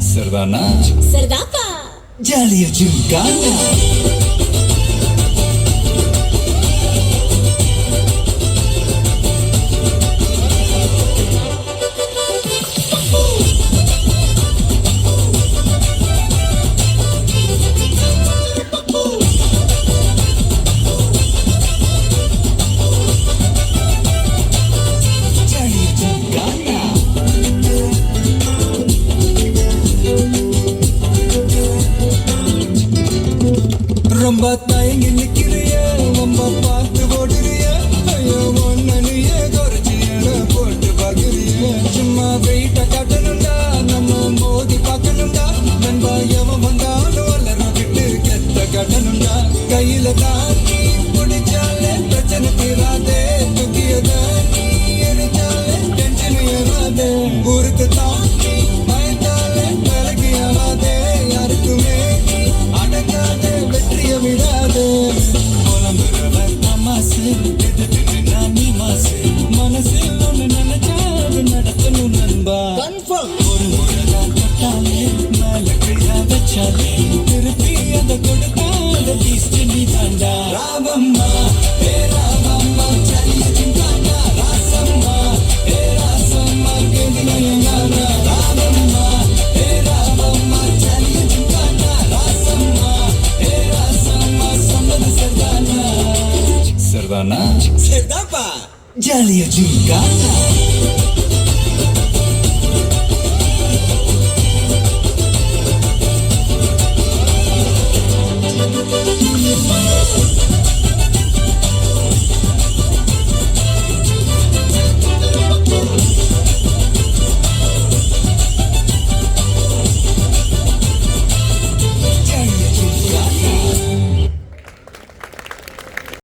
सरदाना सरदापा जालिया झुमकाना ரொம்ப தயங்கி நிக்கிறிய ரொம்ப பார்த்து ஓடுறிய ஐயோ ஒன்னிய குறைச்சிய போட்டு பாக்குறிய சும்மா வெயிட்ட காட்டணும்டா நம்ம மோதி பார்க்கணும்டா நண்பா எவன் வந்தாலும் வளரும் விட்டு கெத்த காட்டணும்டா கையில தாக்கி பிடிச்சாலே பிரச்சனை தீராதே தூக்கியத நீ எரிச்சாலே டென்ஷன் ஏறாதே ஊருக்கு தாக்கி பயத்தாலே விலகி ஆகாதே யாருக்குமே அடங்காதே வெற்றிய விடாதே புலம்புறவர் தமாசு எதிர்த்து நானி மாசு மனசில் ஒன்று நினைச்சாது நடத்தணும் நண்பா ஒரு முறைதான் தொட்டாலே மேல கீழா வச்சாலே திருப்பி அதை கொடுக்காத பீஸ்ட் நீ தாண்டா ராமம்மா ஏ ராமம்மா சரிய சிந்தாண்டா ராசம்மா ஏ ராசம்மா கேதினயங்காரா ராமம்மா ஏ ராமம்மா சரிய சிந்தாண்டா ராசம்மா ஏ ராசம்மா சொன்னது सरदाना सरदाना सरदापा जालिया झुमकाना